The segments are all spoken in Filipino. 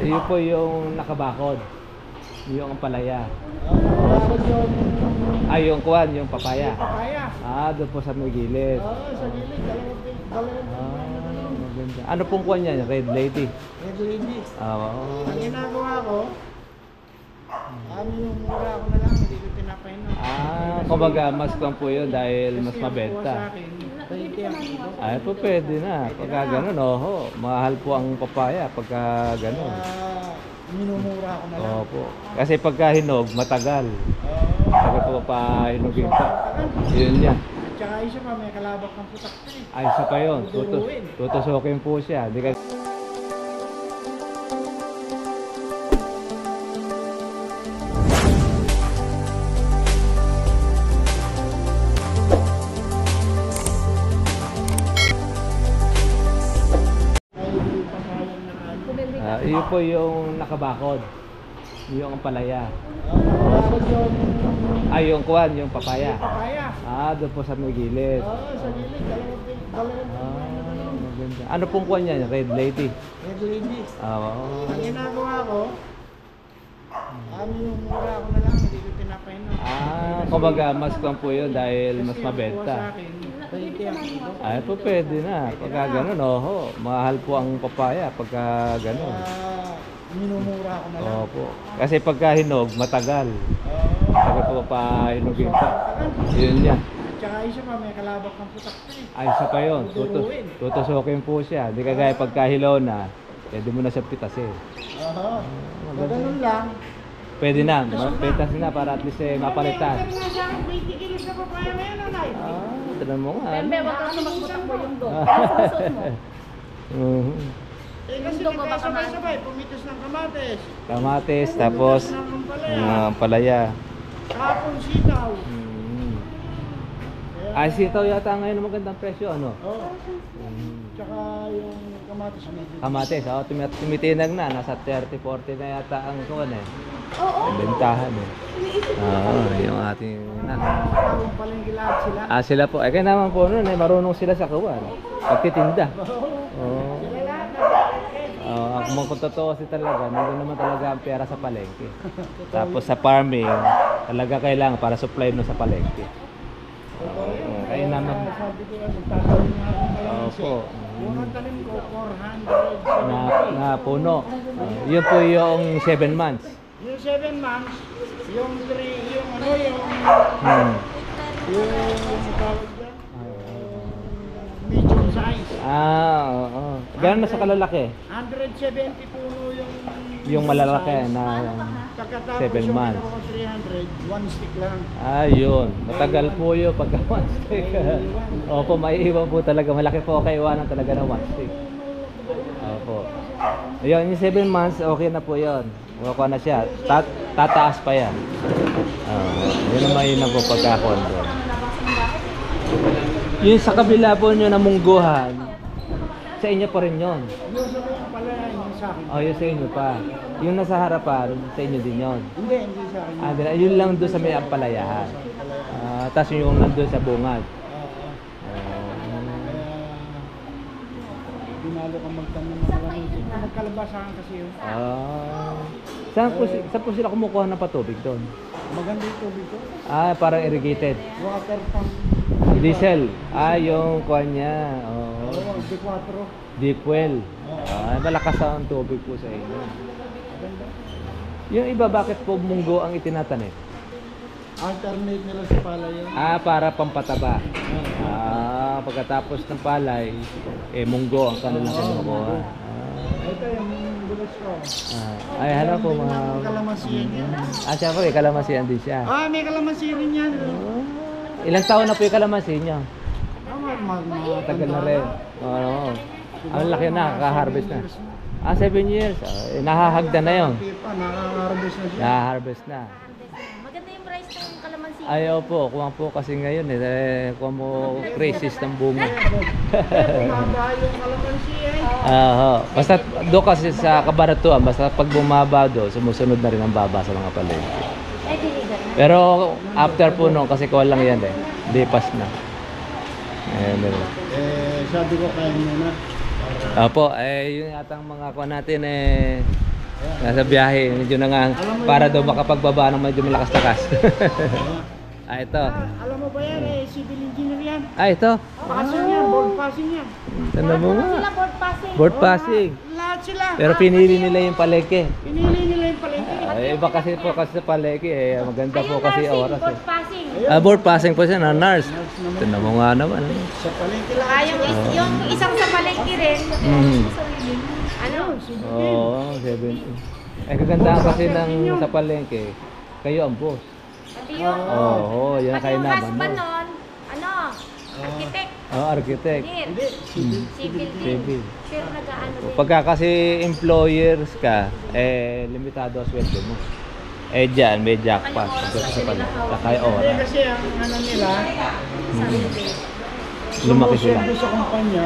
Yun po yung nakabakod. Yung palaya. Yung kuwan, yung papaya. Doon po sa may gilid. Sa gilid, dalawang Maganda. Ano pong kuwan yan? Red Lady? Red Lady. Oo. Ang ginagawa ko, yung mura ko na lang, hindi ko pinapainom. Kumbaga mas kuwan po yun dahil mas mabenta. Po pwede na. Pagka ganun, mahal po ang papaya pagka ganun. Minumura ko na lang. Opo. Kasi pagka hinog, matagal. Sabi po pa hinugin pa. Yun yan. Tsaka isa pa, may kalabak ng putak na eh. Isa pa yun. Tutusukin po siya. Di ka... Yun po yung nakabakod. Yung palaya. Yung kuwan, yung papaya. Doon po sa may gilid. Sa gilid, dalawang maganda. Ano pong kuwan yan? Red Lady? Red Lady. Ang ginagawa ko, yung mura ko na lang, hindi ko pinapainom. Kumbaga mas kuwan po yun dahil mas mabenta. Po pwede na. Pagka ganun, mahal po ang papaya pagka ganun. Minumura ko na lang. Opo. Kasi pagka hinog, matagal. Sabi po pa hinugin pa. Yun yan. Tsaka isa pa, may kalabak ng putak na eh. Isa pa yun. Tutusukin po siya. Di kagaya pagka hilaw na, pwede mo na siya pitasin. Ganun lang. Pwede na. Pitasin na para at least mapalitan. May tigilis na papaya na yan, anay. Tinan mo nga. Pembe, wag ka magbutak mo yung dog. Susunod mo. Kasi sabay-sabay, pumitos ng kamates. Kamates, tapos palaya. Kapon sitaw. Sitaw yata ngayon magandang presyo, ano? Tsaka yung kamates medyo. Kamates, tumitinag na. Nasa 30-40 na yata ang kuwan eh. Bentahan eh. Yung ating Tawag palengke lahat sila. sila po. Kaya naman po nun marunong sila sa kuwan. Pagtitinda. Kung magpagtotoo talaga, nandun naman talaga ang pera sa palengke. Tapos sa farming, talaga kailangan para supply mo sa palengke. Kaya naman. Sabi ko yan, magtatanim nga akong kalamansi. Yung ang tanim ko, 400. Na puno. Yun po yung 7 months. Yung 7 months, yung 3, yung tawag dyan, medium size. Gano'n na sa kalalaki? 170 puno Yung malalaki na 7 months. 300, 1 stick lang. Yun. Matagal po yun pagka 1 stick. Opo, maiiwan po talaga. Malaki po kaiwanan talaga ng 1 stick. Opo. Ayun, yung 7 months, okay na po yun. Mukha na siya. Tataas pa yan. Yun naman yun na po pagkakondo. Yung sa kabila po nyo na mungguhan, sa inyo pa rin yun. Yung sa mga pala, yung sa akin. Yun sa inyo pa. Yung nasa harapan, sa inyo din yun. Hindi sa akin. Yun lang doon sa may ampalayahan. Tapos yung nandun sa bungad. Dinalo kang magtanong ng kalamansi. Nagkalabasahan kasi yun. Saan po sila kumukuha ng patubig doon? Maganda yung tubig ko. Parang irrigated. Water pump. Diesel. Yung kuha niya. D4. Deep well. Malakas ang tubig po sa inyo. Yung iba, bakit po munggo ang itinatanim? Alternate nila sa palay yun. Para pampataba. Pagkatapos ng palay, munggo ang kanilang kinukuha. Ito yung bulas ko. Hala po mga... May kalamansiyan yan. Siya po, kalamansiyan din siya. May kalamansi rin yan. Ilang taon na po yung kalamansi niyo? Tagal na rin. Ang laki na, kaka-harvest na. 7 years. Nahahagdan na yun. Naka-harvest na siya. Nahaharbest na. Maganda yung price ng kalamansi. Ayaw po, kuha po kasi ngayon kuha mo crisis ng bunga. Bumaba yung kalamansi Basta doon kasi sa kabaratuan, basta pag bumaba doon, sumusunod na rin ang baba sa mga palengke. Diligan na. Pero after po noon, kasi kuha lang yan lipas na. Sabi ko kaya mo na. Opo, yun yata ang mga kuha natin Nasa biyahe, medyo na nga para daw makapagbaba ng medyo malakas-lakas. Ah, ito. Alam mo ba yan eh, civil engineer yan. Ah, ito. Passing yan, board passing yan. Tanda mo Sila nga. board passing. Board passing. Lahat sila. Pero pinili nila yung palengke. Pinili nila yung palengke. Iba kasi po kasi sa palengke eh. Maganda po Ayun, kasi nursing, oras board eh. passing. Ah, board passing po siya na nurse. Tanda mo nga naman. Ano? Sa palengke lang. Yung isang sa palengke rin. Mhm. Ano? Oo, 70. Eh, kagandahan kasi ng sa palengke, kayo ang boss. Pati yung, Oo, yan ang pati kayo yung naman. husband nun, ano, architect, Oh, architect. engineer, civil din. Civil. Pero nag-ano din. Pagka kasi employers ka, eh, limitado ang sweldo mo. Eh, dyan, may jackpot. Pagka sa palengke. Saka yung Hindi oras. kasi ang ano nila, Lumaki sila. sumuserve sa kumpanya.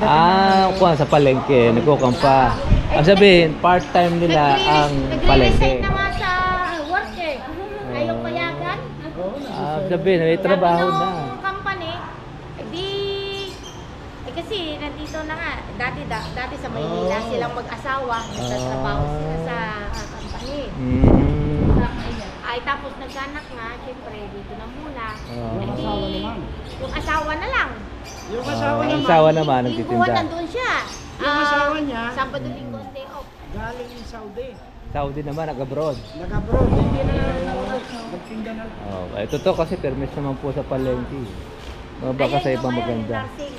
Ah, kuha sa palengke, nagkukampa. Ang sabihin, part-time nila ang palengke. Nagre-resign na nga sa work eh. Ayaw payagan. Ah, sabihin, may trabaho Sabi na. nung company, kasi nandito na nga, dati sa Maynila silang mag-asawa, nagtatrabaho sila sa company. Mm. Ay tapos nagkanak nga, syempre dito na muna. Oo. Eh, di, Asawa naman. yung asawa na lang. Yung asawa Ang niya, asawa naman, Lingguhan nagtitinda. nandun siya. Yung asawa niya, Sabado linggo day off. galing Saudi. Saudi naman, nag-abroad. Nag-abroad. Hindi na nagtinda na. Oh, ito to kasi permit naman po sa palengke. Baka sa ibang maganda. Yung nursing,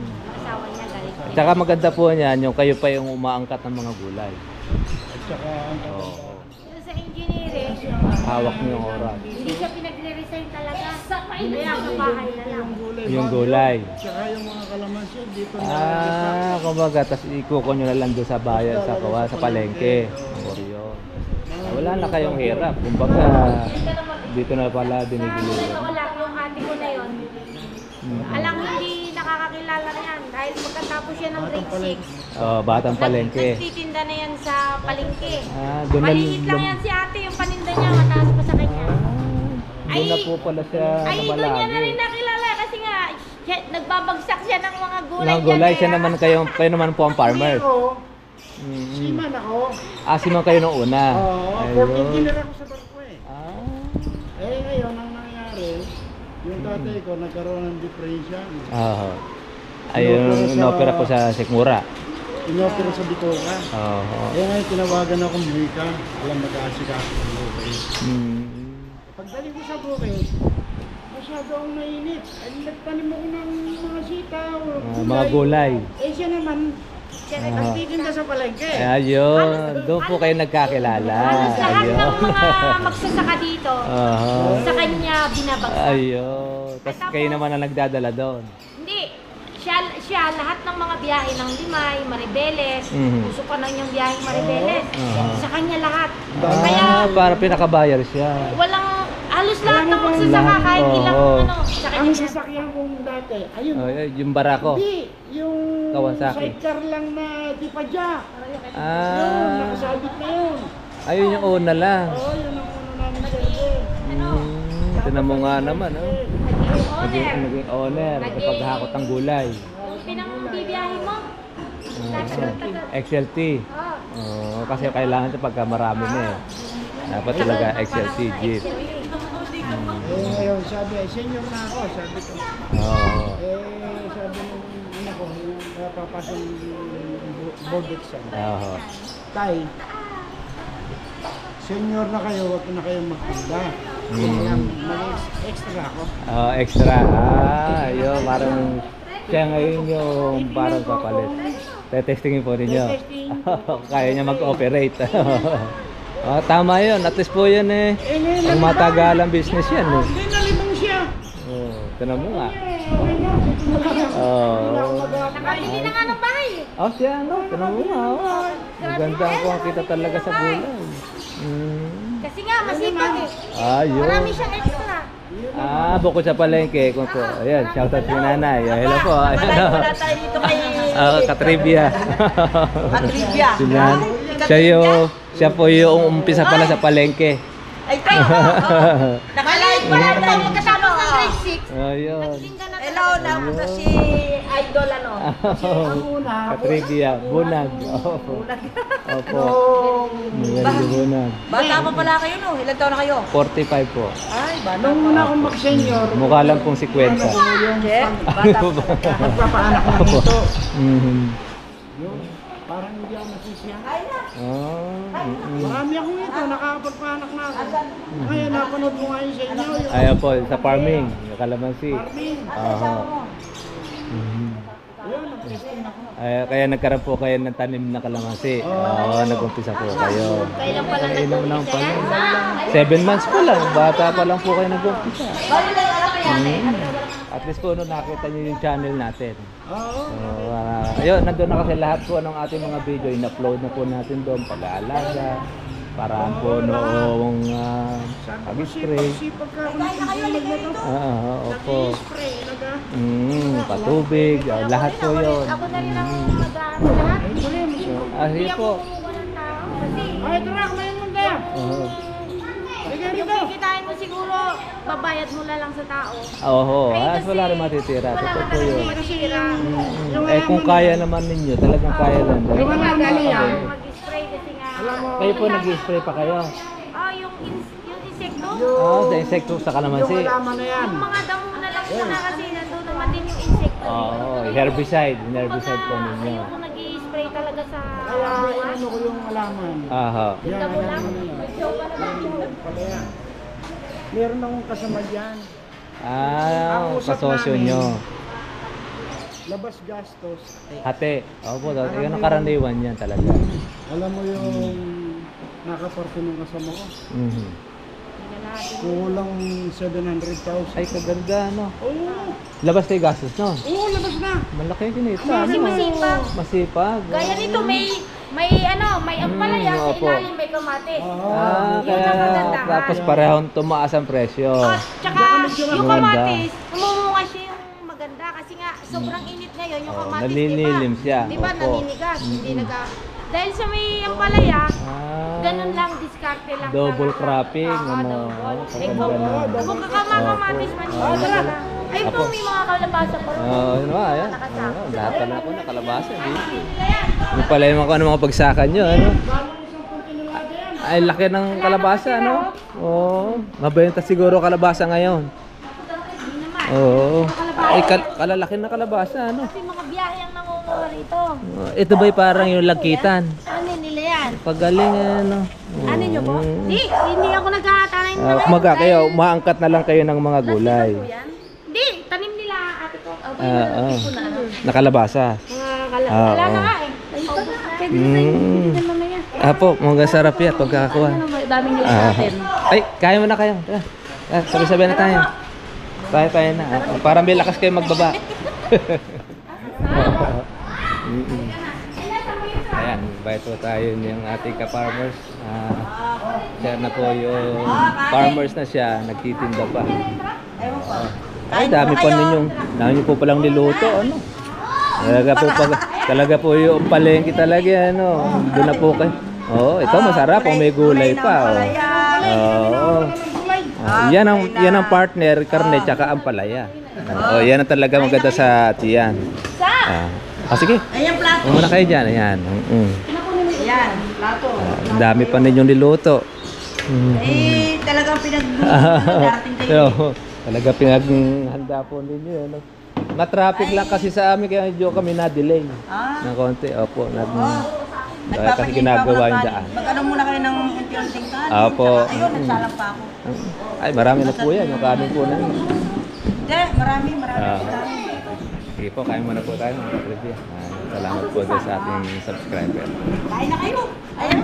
yung asawa niya galing. At saka maganda po niyan, yung kayo pa yung umaangkat ng mga gulay. At saka ang Oo. Yung sa engineering, Hawak niyo yung oras. hindi siya pinagre-resign talaga. Kaya sa bahay na lang. gulay. Yung gulay. Tsaka yung mga kalamansi dito na. Ah, kumbaga, tapos ikuko nyo na lang doon sa bayan, sa kawa, sa palengke. Or yun. Wala na kayong hirap. Kumbaga, dito na pala binibili. Totoo lang, yung ate ko na yun, alang hindi nakakakilala na yan dahil pagkatapos siya ng grade 6. Oh, batang palengke. Nagtitinda na yan sa palengke. Ah, doon na Maliit lang yan si ate, yung paninda niya, mataas pa sa kanya. Doon na po pala siya Ay, doon niya na rin namalagi. nakilala kasi nga, nagbabagsak siya ng mga gulay Mga gulay, dyan, siya kaya- naman kayo naman po ang farmer. Ako, Mm. siman ako. Ah, si kayo nung una. Oo, Ayun. 14 engineer ako sa barko eh. Ah. Eh ngayon, ang nangyari, yung tatay ko nagkaroon ng depression. Oo. Ayun, inopera po sa Sikmura. Inopera sa Bitoka. Oo. Eh ngayon, tinawagan ako Mika. Alam, mag-aasikaso ng bukid. Mm. Pagdating ko sa bukid, masyado akong mainit. Ay, nagtanim ako ng mga sitaw, Mga gulay. Eh siya naman, Siya rin. nagtitinda sa palengke. Ayun, doon po kayo nagkakilala. Halos lahat Ayun. ng mga magsasaka dito, Aha. sa kanya binabagsak. Ayun. Tapos kayo naman ang nagdadala doon. Hindi. Siya, lahat ng mga biyahe ng Limay, Maribeles, Mhm. gusto pa na yung biyaheng Maribeles. Ah. Sa kanya lahat. Ah, Kaya para pinakabayar siya. walang, halos lahat ng magsasaka Lahat, kahit ilang oo. sa Ang kanya. sasakyan kong dati, ayun. Oh, yung barako. Hindi, yung Kawasaki. sidecar lang na di pa dya. Yun, Ah, nakasabit na yun. ayun yung una lang. Oo, yun ang una namin server. Tinan mo nga naman, oh. Naging owner. Naging owner, Naging- paghakot ng gulay. Kung pinang bibiyahe mo, tagal-tagal. XLT. Oh. Oh, kasi kailangan ito pagka marami na eh. Dapat talaga XLT jeep. Eh, ngayon, sabi, senior na ako, sabi ko. Oo. Sabi nung ano ko, yung napapasok yung board exam. Oo. Tay, senior na kayo, huwag na kayong magtinda. Mm. Kaya mag-extra ako. Oh, extra. Ah, yun, parang siya ngayon yung parang kapalit. Tetestingin po ninyo. Kaya niya mag-operate. Oh, tama yun. At least po yun eh. Ang matagalang business yan eh. Hindi nalimang siya. Oh, tinan mo nga. Okay na, dito na lang. Oh. Nakabili na nga ng bahay. Oh, siya ano. Tinan mo nga. Oh. Maganda po ang kita talaga sa gulay. Kasi nga, masipag eh. Ayun. Marami siyang extra. Ah, bukod sa palengke, kung po. Ayan, shoutout si nanay. Hello po. Ayan, Wala tayo dito kay katribya. Patribia. Siya po yung umpisa pala sa palengke. Ay, tayo. Nakalain pa Wala na tayo magkatapos ng grade 6. Ayun. Nagtinda na Eh, Ano, napunta si Idol, ano? Ang una, Katribya, bunag. Opo. Opo. nung, Medyo bunag. Bata pa pala kayo, no? Ilan taon na kayo? 45 po. Ay, bata nung una akong mag-senior, Mukha lang pong 50. yung Bata pa. magpapaanak na Opo. nito. Mhm. Yun, parang hindi ako nasisiyan. Oh. Marami akong ito, nakakapagpaanak na ako. Ngayon, napanood mo nga yun sa inyo, yung Ayan po, sa farming, yung kalamansi. farming. Aha. Mhm. Yun, nag-testing ako. Kaya nagkaroon po kayo ng tanim na kalamansi. Oo, nag-umpisa po kayo. Kailan pala Inom lang nag-umpisa pala. yan? 7 months pa lang, bata pa lang po kayo nag-umpisa. At least po, nakita niyo yung channel natin. Oo. Ayun, nandun na kasi lahat po ng ating mga video, in-upload na po natin doon, pag-aalaga, paraan po noong Sabi ko, pag-spray. sipag ka ako nagsisimag na to. Opo. Nag-spray, Patubig, lahat po yun. Ako na rin ang mag-ano lahat. Sige Hindi ako po. kumuha ng tao. Kasi Ay, tara, kumain mo tayo. Oo. Sige, yung dito. kikitain mo siguro, babayad mo na lang sa tao. Oho, Ay, kasi wala rin matitira. Wala Totoo ka po talagang yun. matitira. Kung kaya naman ninyo, talagang kaya lang. Yung mga dali yan. Mag-spray kasi nga. Alam mo, Kayo po nag-spray pa kayo? Yung insekto. Sa insekto sa yung kalamansi. alaman na yan. Yung mga damo na lang sana kasi nandun naman din yung insekto. Oo, herbicide po ninyo. Ayoko nag-i-spray talaga sa Kaya inano ko yung alaman. Aha. Yan, damo lang. alaman na yan. So, pala lang yun. Pala yan. Meron akong kasama dyan. Kasosyo nyo. Labas gastos. Hati. Opo, yun ang karaniwan yan talaga. Alam mo yung nakaporto ng kasama ko. Mhm. Kulang 700,000. Ay, kaganda, no? Oo. Labas tayo gastos, no? Oo, labas na. Malaki yung kinita, Kasi no? masipag. Masipag. Gaya nito, may ampalaya sa opo. ilalim, may kamatis. Ah, Yun ang kagandahan. tapos parehong tumaas ang presyo. At tsaka yung Maganda. kamatis, umumunga siya yung maganda kasi nga sobrang init ngayon yung Oh, kamatis, nalililim siya. Di ba? Opo. Naninigas, hindi dahil sa may ampalaya, Ah, ganun lang, diskarte lang. double talaga. cropping, Oo, ano? double. Kaganda na. Kung kakamakatis man yun, talaga. Ay po, may mga kalabasa pa rin. Yun ba, yan. Nakasama. Lahat na po nakalabasa. Dito. Nila yan. Yung pala yung mga pagsakan nyo, ano? Ay, laki ng kalabasa, ano? Oo. Mabenta siguro kalabasa ngayon. Hindi naman. Oo. Ay, kalalaki na kalabasa, ano? Kasi mga biyahe ang nangunguha rito. Ito ba'y parang yung lagkitan? Ano nila yan? Pagaling, ano? Ano nyo po? Hindi ako nagkakatanay na Kumaga kayo, maangkat na lang kayo ng mga gulay. Hindi, tanim nila ate ko. Nakalabasa. Mga wala na nga eh. Pwede na tayo. Pwede na mamaya. Apo, mga sarap yan pagkakakuha. Daming news natin. Ay, kaya mo na kayo. Tara. Sabi-sabi na tayo. Tayo na. Para may lakas kayo magbaba. Ayan, bye po tayo ng ating ka-farmers. Share na po yung farmers na siya, nagtitinda pa. Ay, dami niyo po palang niluto, ano? Talaga po yung palengke talaga, ano? Doon na po kayo. Oo, ito masarap kung may gulay pa. Oo. Yan ang partner, karne tsaka ang palaya. Yan ang talaga maganda sa tiyan. Sige. Ayan, plato. Muna kayo dyan. Ayan. Ayan, plato. Ang dami pa ninyong niluto. Talagang darating kayo. Talaga pinaghanda po ninyo. Ano? Na-traffic lang kasi sa amin kaya medyo kami na-delay. Ng konti. Opo. Kasi ginagawa yung daan. Mag-ano muna kayo ng unti-unting kanin. Opo. Ayun, nagsalang pa ako. Ay, marami na po yan. Yung kanin po na yun. Hindi, marami. Sige po, kain muna po tayo mga trivia. Salamat po sa ating subscriber. Kain na kayo. Ayan,